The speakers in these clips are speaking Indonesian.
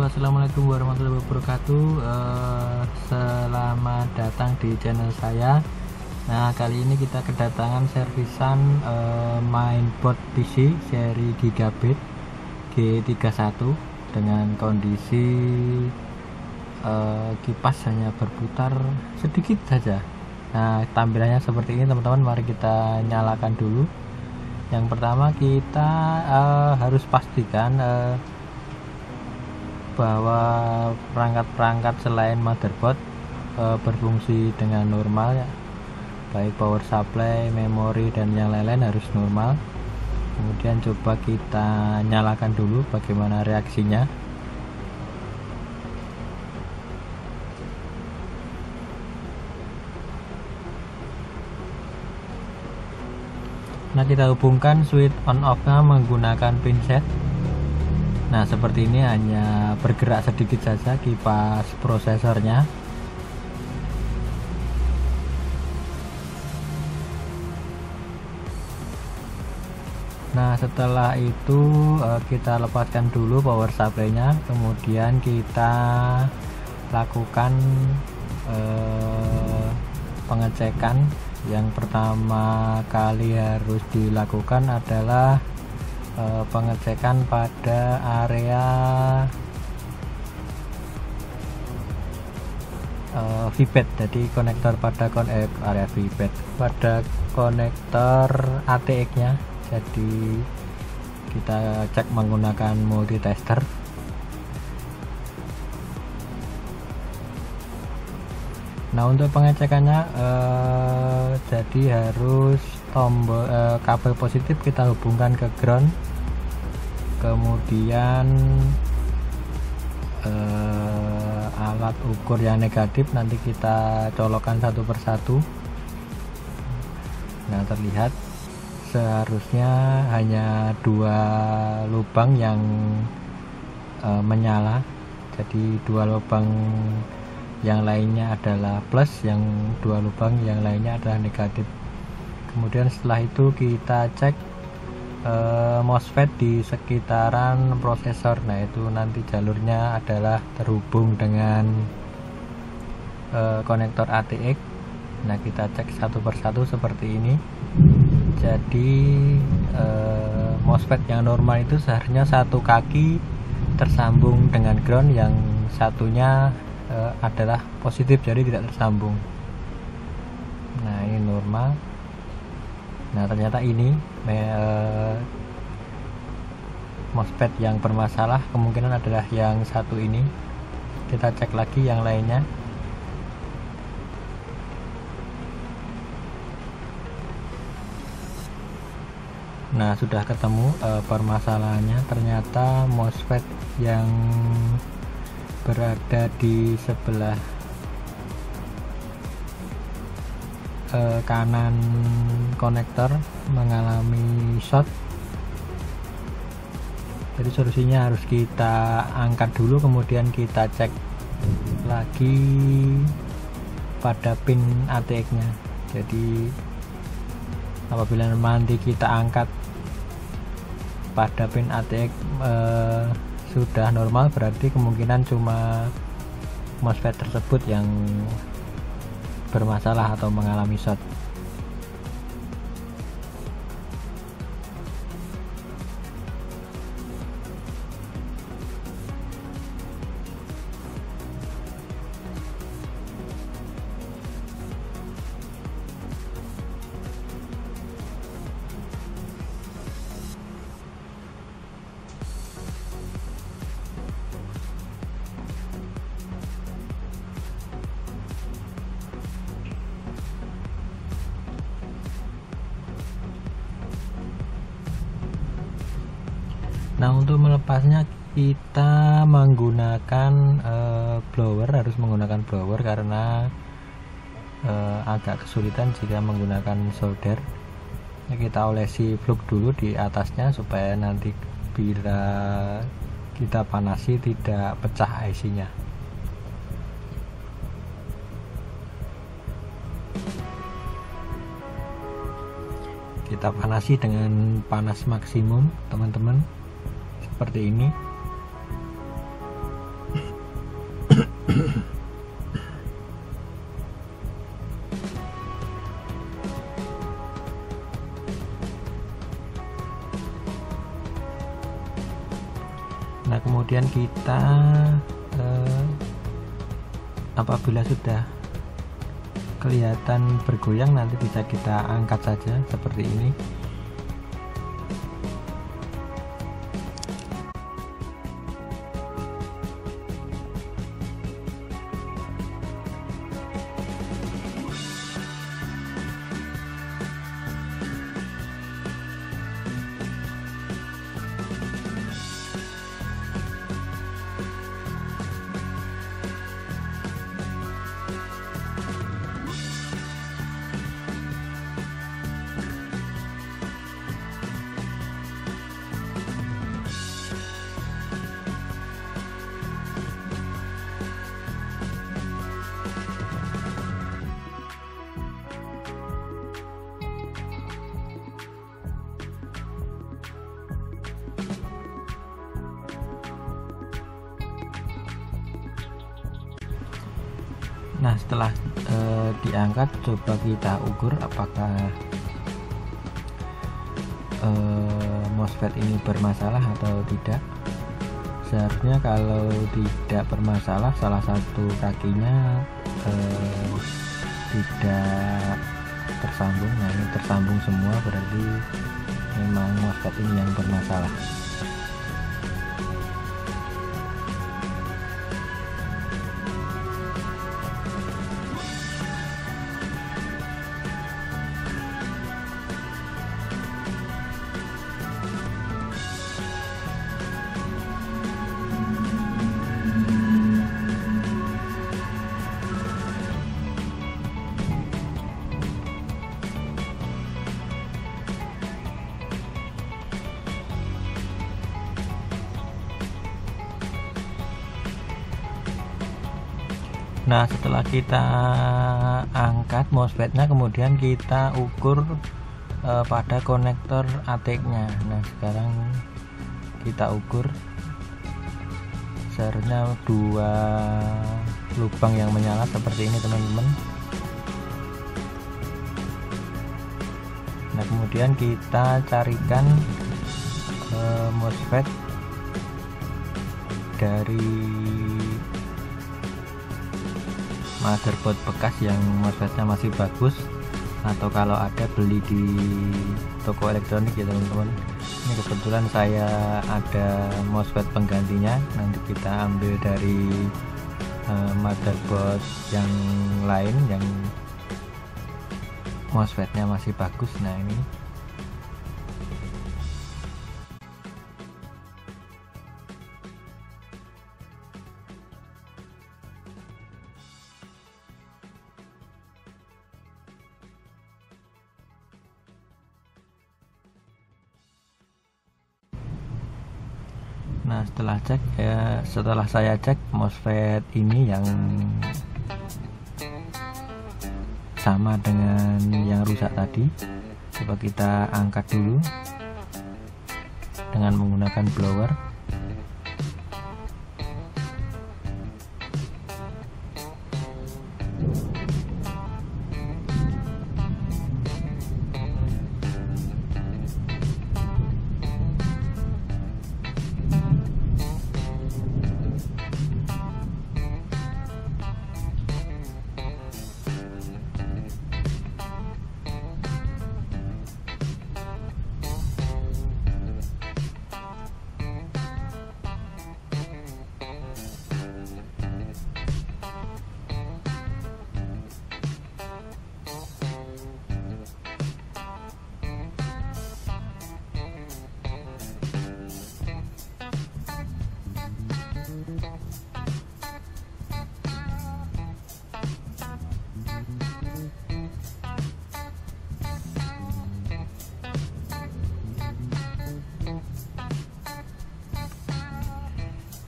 Assalamualaikum warahmatullahi wabarakatuh. Selamat datang di channel saya. Nah, kali ini kita kedatangan servisan mainboard PC seri Gigabit G31 dengan kondisi kipas hanya berputar sedikit saja. Nah, tampilannya seperti ini teman-teman. Mari kita nyalakan dulu. Yang pertama kita harus pastikan bahwa perangkat-perangkat selain motherboard berfungsi dengan normal ya, baik power supply, memori dan yang lain-lain harus normal. Kemudian coba kita nyalakan dulu bagaimana reaksinya. Nah, kita hubungkan switch on off nya menggunakan pinset. Nah, seperti ini, hanya bergerak sedikit saja kipas prosesornya. Nah, setelah itu kita lepaskan dulu power supply-nya, kemudian kita lakukan pengecekan. Yang pertama kali harus dilakukan adalah pengecekan pada area VBAT, jadi konektor pada area VBAT pada konektor ATX nya. Jadi kita cek menggunakan multitester. Nah, untuk pengecekannya jadi harus tombol kabel positif kita hubungkan ke ground, kemudian alat ukur yang negatif nanti kita colokkan satu persatu. Nah, terlihat seharusnya hanya dua lubang yang menyala, jadi dua lubang yang lainnya adalah plus, yang dua lubang yang lainnya adalah negatif. Kemudian setelah itu kita cek MOSFET di sekitaran prosesor. Nah, itu nanti jalurnya adalah terhubung dengan konektor ATX. Nah, kita cek satu persatu seperti ini. Jadi MOSFET yang normal itu seharusnya satu kaki tersambung dengan ground, yang satunya adalah positif, jadi tidak tersambung. Nah, ini normal. Nah, ternyata ini MOSFET yang bermasalah, kemungkinan adalah yang satu ini. Kita cek lagi yang lainnya. Nah, sudah ketemu permasalahannya. Ternyata MOSFET yang berada di sebelah kanan konektor mengalami short. Jadi solusinya harus kita angkat dulu, kemudian kita cek lagi pada pin ATX nya. Jadi apabila nanti kita angkat pada pin ATX sudah normal, berarti kemungkinan cuma MOSFET tersebut yang bermasalah atau mengalami short. Nah, untuk melepasnya kita menggunakan blower, harus menggunakan blower karena agak kesulitan jika menggunakan solder. Nah, kita olesi flux dulu di atasnya supaya nanti bila kita panasi tidak pecah IC-nya. Kita panasi dengan panas maksimum, teman-teman, seperti ini. kemudian kita apabila sudah kelihatan bergoyang, nanti bisa kita angkat saja seperti ini. Nah, setelah diangkat, coba kita ukur apakah MOSFET ini bermasalah atau tidak. Seharusnya kalau tidak bermasalah, salah satu kakinya tidak tersambung. Nah, ini tersambung semua, berarti memang MOSFET ini yang bermasalah. Nah, setelah kita angkat MOSFET-nya, kemudian kita ukur pada konektor ATX-nya. Nah, sekarang kita ukur, seharusnya 2 lubang yang menyala seperti ini, teman-teman. Nah, kemudian kita carikan MOSFET dari motherboard bekas yang MOSFET-nya masih bagus, atau kalau ada beli di toko elektronik ya teman-teman. Ini kebetulan saya ada MOSFET penggantinya, nanti kita ambil dari motherboard yang lain yang MOSFET-nya masih bagus. Nah, ini Nah, setelah saya cek MOSFET ini yang sama dengan yang rusak tadi. Coba kita angkat dulu dengan menggunakan blower.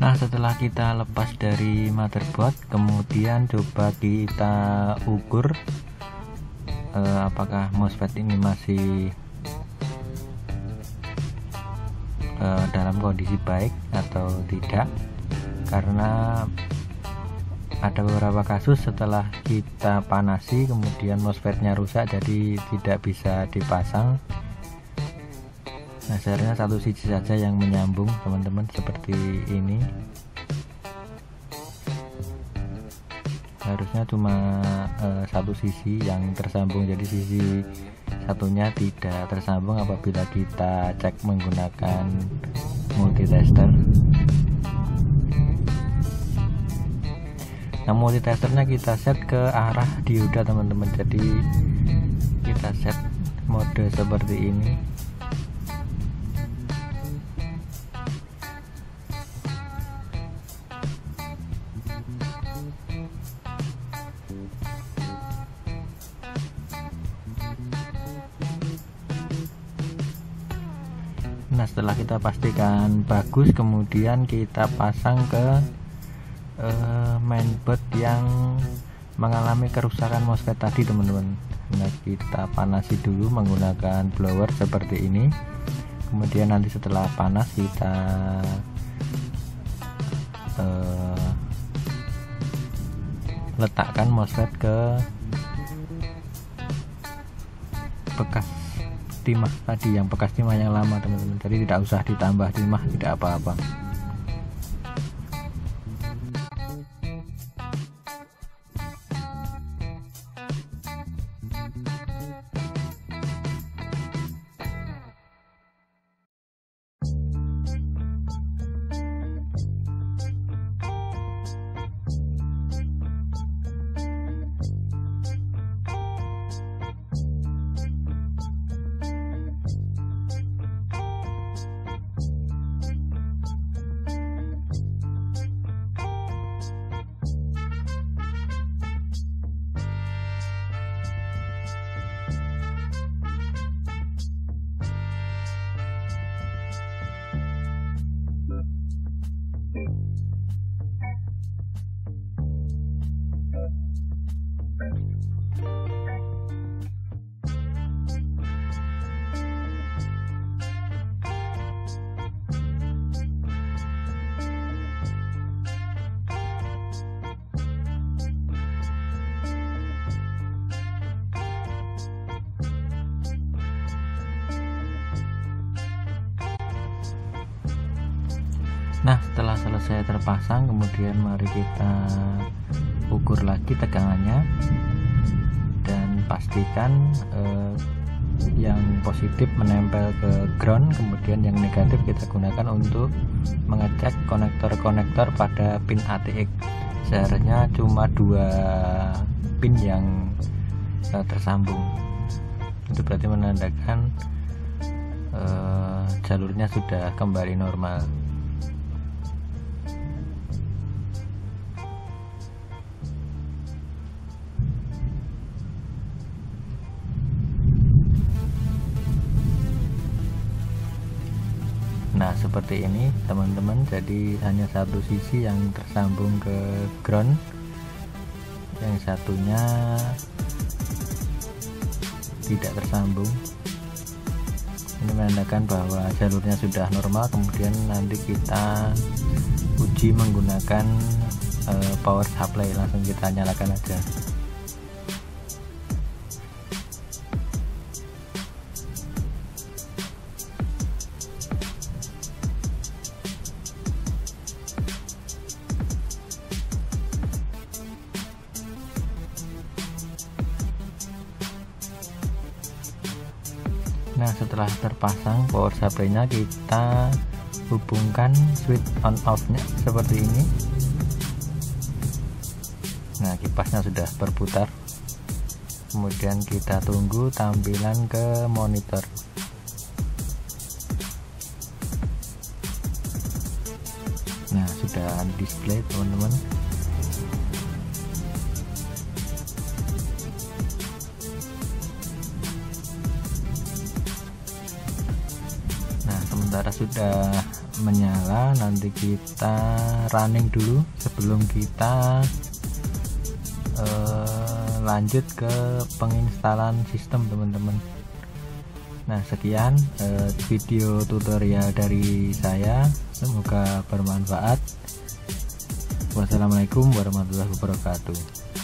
Nah, setelah kita lepas dari motherboard, kemudian coba kita ukur apakah MOSFET ini masih dalam kondisi baik atau tidak, karena ada beberapa kasus setelah kita panasi kemudian MOSFET-nya rusak, jadi tidak bisa dipasang. Nah, seharusnya satu sisi saja yang menyambung teman-teman, seperti ini. Harusnya cuma satu sisi yang tersambung, jadi sisi satunya tidak tersambung apabila kita cek menggunakan multitester. Nah, multitesternya kita set ke arah dioda teman-teman, jadi kita set mode seperti ini. Nah, setelah kita pastikan bagus, kemudian kita pasang ke mainboard yang mengalami kerusakan MOSFET tadi teman-teman. Nah, kita panasi dulu menggunakan blower seperti ini, kemudian nanti setelah panas kita letakkan MOSFET ke bekas timah tadi, yang bekas timah yang lama teman-teman, jadi tidak usah ditambah timah, tidak apa-apa. Nah, setelah selesai terpasang, kemudian mari kita ukur lagi tegangannya dan pastikan yang positif menempel ke ground, kemudian yang negatif kita gunakan untuk mengecek konektor-konektor pada pin ATX. Seharusnya cuma 2 pin yang tersambung. Itu berarti menandakan jalurnya sudah kembali normal. Nah, seperti ini teman-teman, jadi hanya satu sisi yang tersambung ke ground, yang satunya tidak tersambung. Ini menandakan bahwa jalurnya sudah normal. Kemudian nanti kita uji menggunakan power supply, langsung kita nyalakan aja. Nah, setelah terpasang power supply-nya, kita hubungkan switch on off-nya seperti ini. Nah, kipasnya sudah berputar. Kemudian kita tunggu tampilan ke monitor. Nah, sudah display teman-teman. Sementara sudah menyala, nanti kita running dulu sebelum kita lanjut ke penginstalan sistem teman-teman. Nah, sekian video tutorial dari saya, semoga bermanfaat. Wassalamualaikum warahmatullahi wabarakatuh.